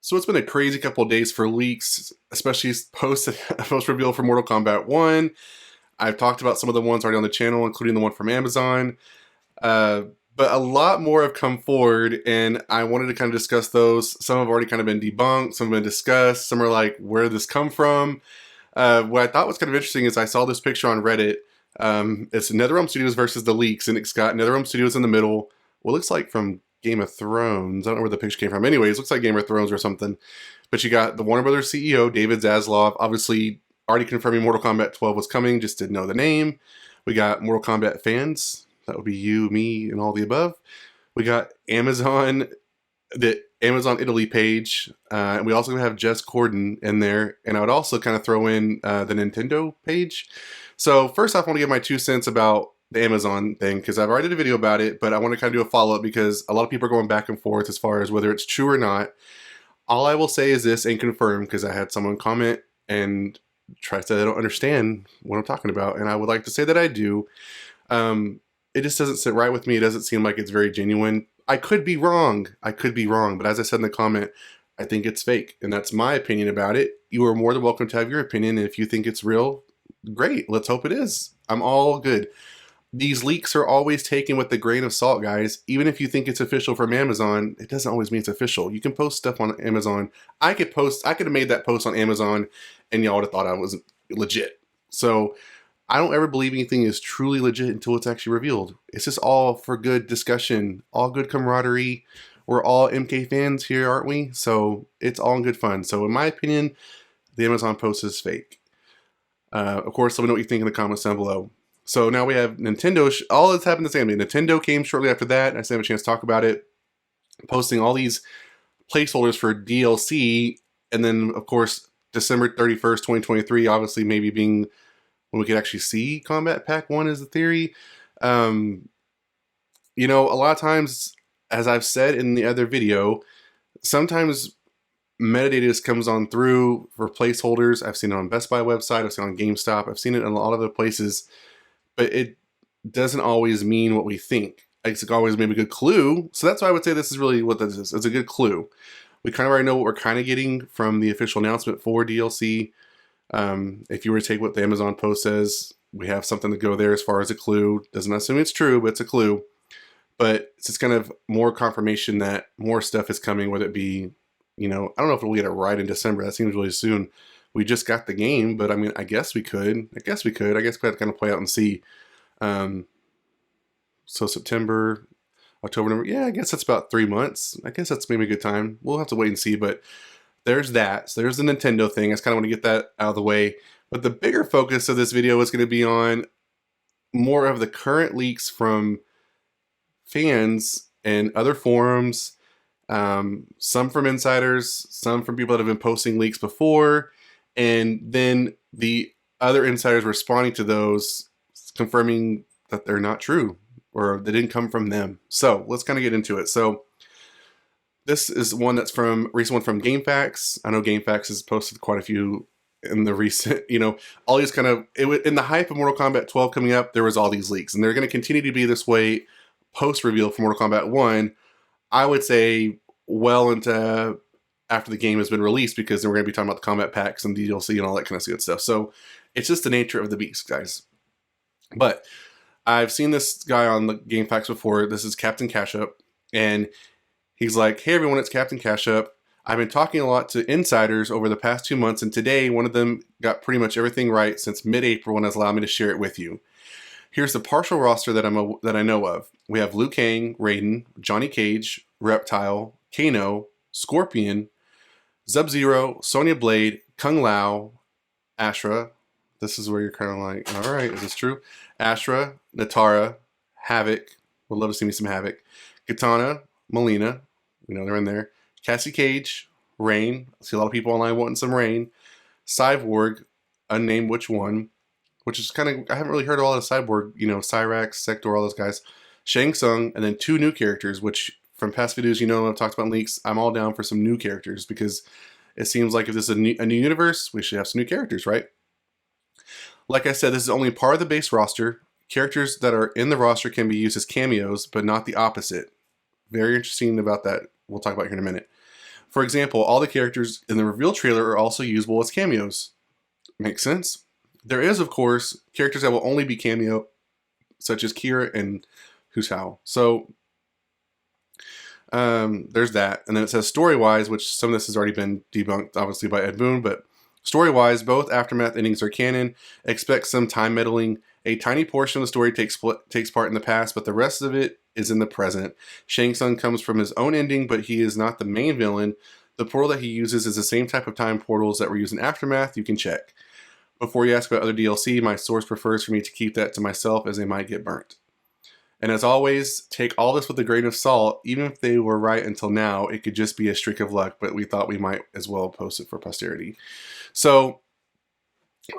So it's been a crazy couple of days for leaks, especially post reveal for Mortal Kombat 1. I've talked about some of the ones already on the channel, including the one from Amazon. Uh, but a lot more have come forward, and I wanted to kind of discuss those. Some have already kind of been debunked, some have been discussed, some are like, where did this come from? What I thought was kind of interesting is I saw this picture on Reddit. It's NetherRealm Studios versus the leaks, and it's got NetherRealm Studios in the middle. What looks like from Game of Thrones. I don't know where the picture came from. Anyways, looks like Game of Thrones or something. But you got the Warner Brothers CEO, David Zaslav, obviously already confirming Mortal Kombat 12 was coming, just didn't know the name. We got Mortal Kombat fans. That would be you, me, and all the above. We got Amazon, the Amazon Italy page. And we also have Jess Corden in there. And I would also kind of throw in the Nintendo page. So first off, I want to give my 2 cents about the Amazon thing, because I've already did a video about it, but I want to kind of do a follow-up because a lot of people are going back and forth as far as whether it's true or not. All I will say is this, and confirm, because I had someone comment and try to say they don't understand what I'm talking about, and I would like to say that I do. It just doesn't sit right with me. It doesn't seem like it's very genuine. I could be wrong. I could be wrong, but as I said in the comment, I think it's fake, and that's my opinion about it. You are more than welcome to have your opinion, and if you think it's real, great. Let's hope it is. I'm all good. These leaks are always taken with a grain of salt, guys. Even if you think it's official from Amazon, it doesn't always mean it's official. You can post stuff on Amazon. I could have made that post on Amazon and y'all would have thought I was legit. So I don't ever believe anything is truly legit until it's actually revealed. It's just all for good discussion, all good camaraderie. We're all MK fans here, aren't we? So it's all in good fun. So in my opinion, the Amazon post is fake. Of course, let me know what you think in the comments down below. So now we have Nintendo. All that's happened the same day. Nintendo came shortly after that. I still have a chance to talk about it. Posting all these placeholders for DLC. And then, of course, December 31st, 2023, obviously maybe being when we could actually see Combat Pack 1 is the theory. You know, a lot of times, as I've said in the other video, sometimes metadata just comes on through for placeholders. I've seen it on Best Buy website. I've seen it on GameStop. I've seen it in a lot of other places. But it doesn't always mean what we think. It's always maybe a good clue. So that's why I would say this is really what this is. It's a good clue. We kind of already know what we're kind of getting from the official announcement for DLC. If you were to take what the Amazon post says, we have something to go there as far as a clue. Doesn't assume it's true, but it's a clue. But it's just kind of more confirmation that more stuff is coming, whether it be, you know, I don't know if we'll get it right in December. That seems really soon. We just got the game, but I mean, I guess we could. I guess we have to kind of play out and see. So September, October, November. Yeah, I guess that's about 3 months. I guess that's maybe a good time. We'll have to wait and see, but there's that. So there's the Nintendo thing. I just kind of want to get that out of the way. But the bigger focus of this video is going to be on more of the current leaks from fans and other forums. Some from insiders, some from people that have been posting leaks before. And then the other insiders responding to those, confirming that they're not true or they didn't come from them. So let's kind of get into it. So this is one that's from recent one from GameFaqs. I know GameFaqs has posted quite a few in the recent, you know, all these kind of, in the hype of Mortal Kombat 12 coming up, there was all these leaks, and they're going to continue to be this way post reveal for Mortal Kombat 1. I would say well into after the game has been released, because then we're going to be talking about the combat packs and DLC and all that kind of good stuff. So it's just the nature of the beast, guys. But I've seen this guy on the GameFaqs before. This is Captain Cash Up, and he's like, hey everyone, it's Captain Cash Up. I've been talking a lot to insiders over the past 2 months, and today one of them got pretty much everything right since mid-April and has allowed me to share it with you. Here's the partial roster that I know of. We have Liu Kang, Raiden, Johnny Cage, Reptile, Kano, Scorpion, Sub-Zero, Sonya Blade, Kung Lao, Ashrah. This is where you're kind of like, all right, is this true? Ashrah, Natara, Havik. Would love to see me some Havik. Katana, Melina. We know they're in there. Cassie Cage, Rain. I see a lot of people online wanting some Rain. Cyborg, unnamed which one. Which is kind of, I haven't really heard of all the Cyborg, you know, Cyrax, Sector, all those guys. Shang Tsung, and then 2 new characters, which from past videos, you know, I've talked about leaks. I'm all down for some new characters, because it seems like if this is a new universe, we should have some new characters, right? Like I said, this is only part of the base roster. Characters that are in the roster can be used as cameos, but not the opposite. Very interesting about that. We'll talk about here in a minute. For example, all the characters in the reveal trailer are also usable as cameos. Makes sense. There is, of course, characters that will only be cameo, such as Kira and Husao. So there's that. And then it says story-wise, which some of this has already been debunked, obviously, by Ed Boon, but story-wise, both Aftermath endings are canon. Expect some time meddling. A tiny portion of the story takes part in the past, but the rest of it is in the present. Shang Tsung comes from his own ending, but he is not the main villain. The portal that he uses is the same type of time portals that were used in Aftermath. You can check. Before you ask about other DLC, my source prefers for me to keep that to myself as they might get burnt. And as always, take all this with a grain of salt. Even if they were right until now, it could just be a streak of luck, but we thought we might as well post it for posterity. So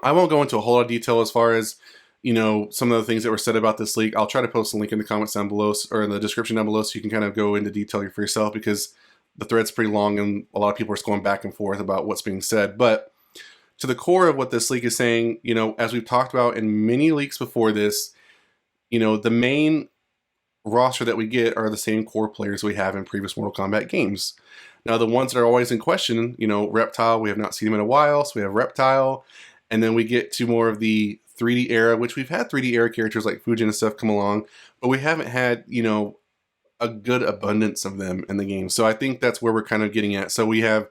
I won't go into a whole lot of detail as far as, you know, some of the things that were said about this leak. I'll try to post a link in the comments down below, or in the description down below, so you can kind of go into detail for yourself, because the thread's pretty long and a lot of people are just going back and forth about what's being said. But to the core of what this leak is saying, you know, as we've talked about in many leaks before this, you know, the main roster that we get are the same core players we have in previous Mortal Kombat games. Now, the ones that are always in question, you know, Reptile, we have not seen him in a while, so we have Reptile. And then we get to more of the 3D era, which we've had 3D era characters like Fujin and stuff come along, but we haven't had, you know, a good abundance of them in the game. So I think that's where we're kind of getting at. So we have,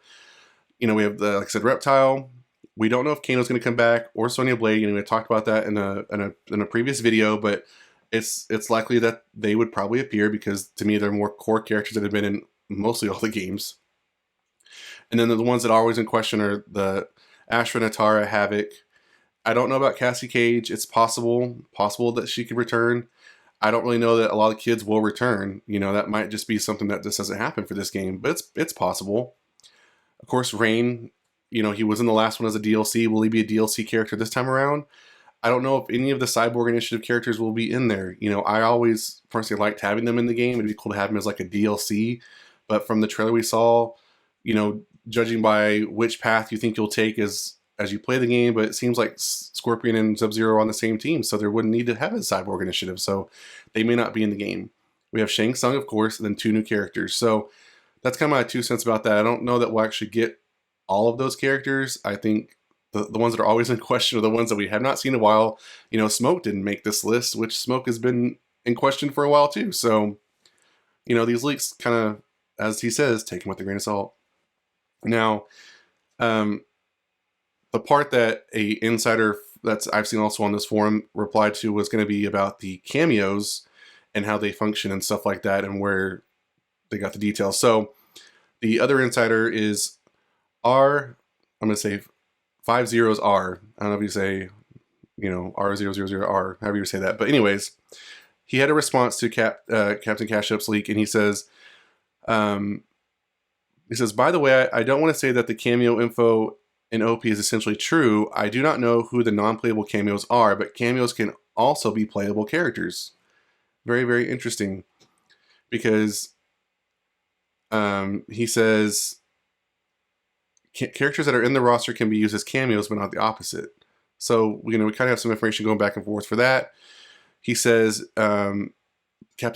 you know, we have the, like I said, Reptile. We don't know if Kano's going to come back or Sonya Blade. You know, we talked about that in a previous video, but it's likely that they would probably appear, because to me they're more core characters that have been in mostly all the games. And then the ones that are always in question are the Ashrah, Natara, Havik. I don't know about Cassie Cage. It's possible that she could return. I don't really know that a lot of kids will return. You know, that might just be something that just doesn't happen for this game, but it's possible. Of course, Rain, you know, he was in the last one as a DLC. Will he be a DLC character this time around? I don't know if any of the Cyborg Initiative characters will be in there. You know, I always personally liked having them in the game. It'd be cool to have them as like a DLC. But from the trailer we saw, you know, judging by which path you think you'll take as you play the game, but it seems like Scorpion and Sub-Zero are on the same team, so there wouldn't need to have a Cyborg Initiative, so they may not be in the game. We have Shang Tsung, of course, and then 2 new characters. So that's kind of my 2 cents about that. I don't know that we'll actually get all of those characters. I think the ones that are always in question are the ones that we have not seen in a while. You know, Smoke didn't make this list, which Smoke has been in question for a while too. So, you know, these leaks kind of, as he says, take them with a grain of salt. Now, the part that a insider that's I've seen also on this forum replied to was going to be about the cameos and how they function and stuff like that, and where they got the details. So the other insider is I'm going to say 50R. I don't know if you say, you know, R000R, however you say that. But anyways, he had a response to Captain Cash Up's leak, and he says, by the way, I don't want to say that the cameo info in OP is essentially true. I do not know who the non-playable cameos are, but cameos can also be playable characters. Very, very interesting. Because he says characters that are in the roster can be used as cameos, but not the opposite. So, you know, we kind of have some information going back and forth for that. He says, Captain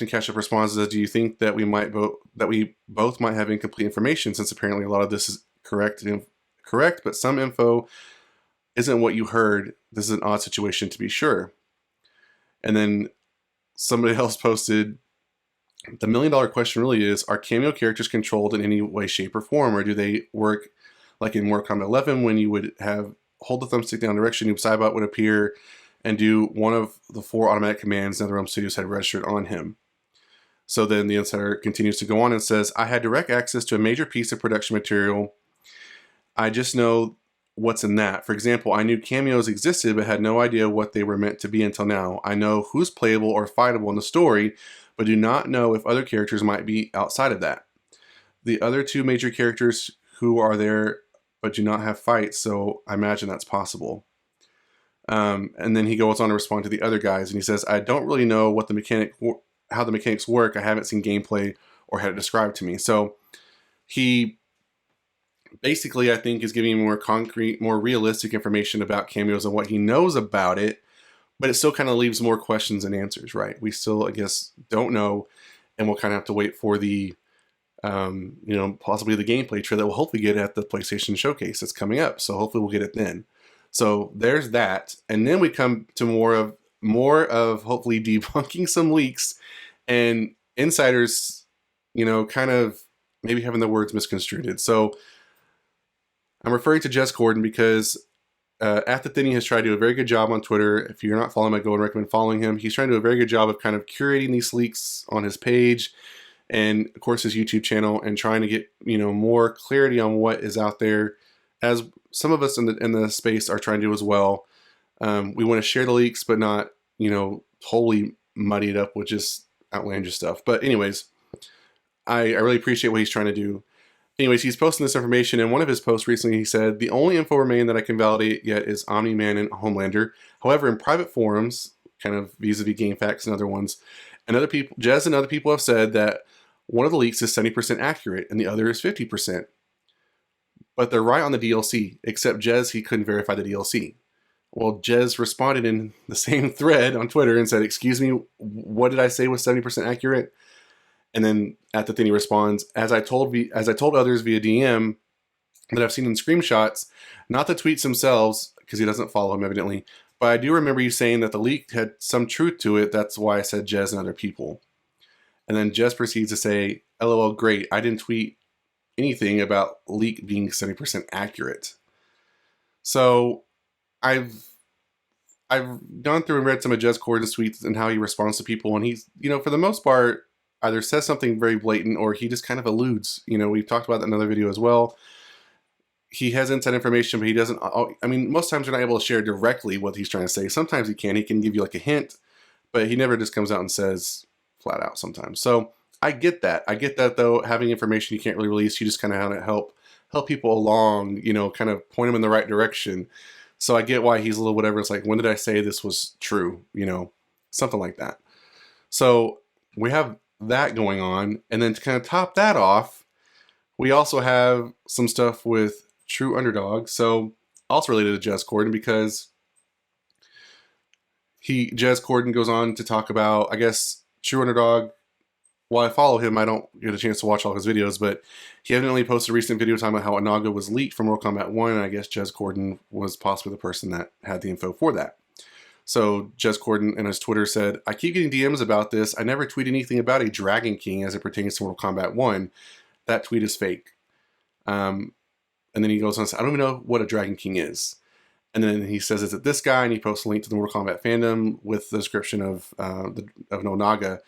Cashup responds, do you think that we both might have incomplete information, since apparently a lot of this is correct, but some info isn't what you heard. This is an odd situation, to be sure. And then somebody else posted, the $1 million question really is, are cameo characters controlled in any way, shape, or form, or do they work like in Mortal Kombat 11, when you would hold the thumbstick down direction, Noob Saibot would appear and do one of the 4 automatic commands NetherRealm Studios had registered on him. So then the insider continues to go on and says, I had direct access to a major piece of production material. I just know what's in that. For example, I knew cameos existed, but had no idea what they were meant to be until now. I know who's playable or fightable in the story, but do not know if other characters might be outside of that. The other 2 major characters who are there but do not have fights, so I imagine that's possible. And then he goes on to respond to the other guys, and he says, I don't really know what how the mechanics work. I haven't seen gameplay or had it described to me. So he basically, I think, is giving more concrete, more realistic information about cameos and what he knows about it, but it still kind of leaves more questions than answers, right? We still, I guess, don't know, and we'll kind of have to wait for the You know, possibly the gameplay trailer that we'll hopefully get at the PlayStation Showcase that's coming up. So hopefully we'll get it then. So there's that. And then we come to more of hopefully debunking some leaks and insiders, you know, kind of maybe having the words misconstrued. So I'm referring to Jez Corden because at the Thiny has tried to do a very good job on Twitter. If you're not following him, I go and recommend following him. He's trying to do a very good job of kind of curating these leaks on his page and of course his YouTube channel, and trying to get, you know, more clarity on what is out there, as some of us in the space are trying to do as well. We want to share the leaks, but not, you know, totally muddy it up with just outlandish stuff. But anyways, I really appreciate what he's trying to do. Anyways, he's posting this information. In one of his posts recently, he said, "The only info remain that I can validate yet is Omni-Man and Homelander. However, in private forums, kind of vis-a-vis GameFaqs and other ones, and other people, Jez and other people have said that one of the leaks is 70% accurate and the other is 50%. But they're right on the DLC, except Jez, he couldn't verify the DLC." Well, Jez responded in the same thread on Twitter and said, "Excuse me, what did I say was 70% accurate?" And then at the Thiny responds, as I told others via DM that I've seen in screenshots, not the tweets themselves, because he doesn't follow him evidently, but I do remember you saying that the leak had some truth to it. That's why I said Jez and other people." And then Jez proceeds to say, "LOL, great. I didn't tweet anything about leak being 70% accurate." So I've gone through and read some of Jez Corden's tweets and how he responds to people, and he's, you know, for the most part, either says something very blatant or he just kind of alludes. You know, we've talked about that in another video as well. He has inside information, but he doesn't, I mean, most times you're not able to share directly what he's trying to say. Sometimes he can give you like a hint, but he never just comes out and says flat out sometimes. So I get that. I get that though, having information you can't really release, you just kind of have to help people along, you know, kind of point them in the right direction. So I get why he's a little whatever. It's like, when did I say this was true? You know, something like that. So we have that going on. And then to kind of top that off, we also have some stuff with TrueUnderDawg. So also related to Jez Corden, because Jez Corden goes on to talk about, I guess, TrueUnderDawg. While I follow him, I don't get a chance to watch all his videos, but he evidently posted a recent video talking about how Onaga was leaked from Mortal Kombat 1, and I guess Jez Corden was possibly the person that had the info for that. So Jez Corden in his Twitter said, "I keep getting DMs about this. I never tweet anything about a Dragon King as it pertains to Mortal Kombat 1. That tweet is fake." And then he goes on and says, "I don't even know what a Dragon King is." And then he says, "Is it this guy?" And he posts a link to the Mortal Kombat fandom with the description of Onaga.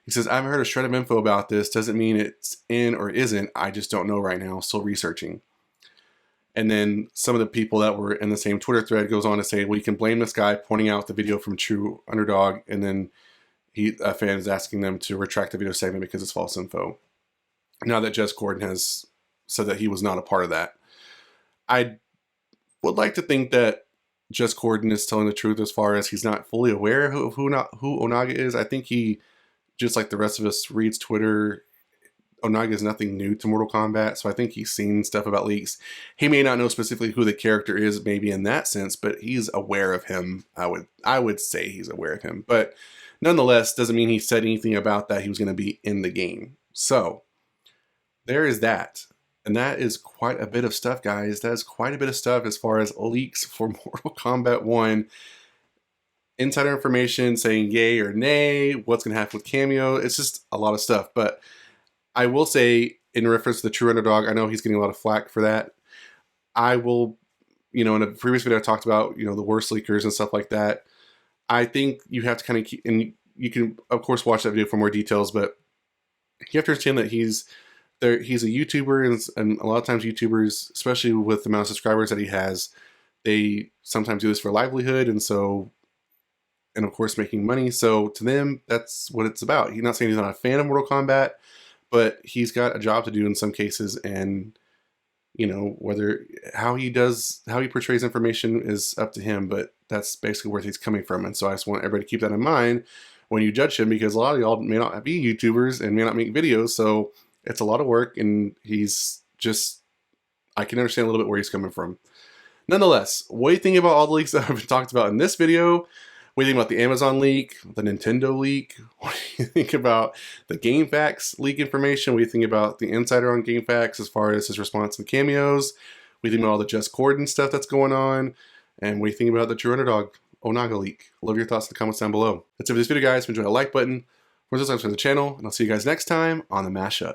He says, "I haven't heard a shred of info about this. Doesn't mean it's in or isn't. I just don't know right now. Still researching." And then some of the people that were in the same Twitter thread goes on to say, "Well, you can blame this guy," pointing out the video from TrueUnderDawg, and then a fan is asking them to retract the video segment because it's false info. Now that Jez Corden has said that he was not a part of that, I would like to think that Jez Corden is telling the truth as far as he's not fully aware of who Onaga is. I think he, just like the rest of us, reads Twitter. Onaga is nothing new to Mortal Kombat, so I think he's seen stuff about leaks. He may not know specifically who the character is, maybe in that sense, but he's aware of him. I would say he's aware of him, but nonetheless, doesn't mean he said anything about that he was going to be in the game. So there is that, and that is quite a bit of stuff, guys. That is quite a bit of stuff as far as leaks for Mortal Kombat 1. Insider information saying yay or nay, what's going to happen with Cameo. It's just a lot of stuff. But I will say, in reference to the TrueUnderDawg, I know he's getting a lot of flack for that. I will, you know, in a previous video I talked about, you know, the worst leakers and stuff like that. I think you have to kind of keep, and you can, of course, watch that video for more details, but you have to understand that he's a YouTuber, and a lot of times YouTubers, especially with the amount of subscribers that he has, they sometimes do this for a livelihood, and of course making money. So to them, that's what it's about. He's not saying he's not a fan of Mortal Kombat, but he's got a job to do in some cases, and you know, how he portrays information is up to him, but that's basically where he's coming from. And so I just want everybody to keep that in mind when you judge him, because a lot of y'all may not be YouTubers and may not make videos, so it's a lot of work, and I can understand a little bit where he's coming from. Nonetheless, what do you think about all the leaks that I've talked about in this video? What do you think about the Amazon leak, the Nintendo leak? What do you think about the GameFaqs leak information? What do you think about the insider on GameFaqs as far as his response to Cameos? What do you think about all the Just Corden stuff that's going on? And what do you think about the TrueUnderDawg Onaga leak? Love your thoughts in the comments down below. That's it for this video, guys. Enjoy the like button. Subscribe to the channel, and I'll see you guys next time on the Mashup.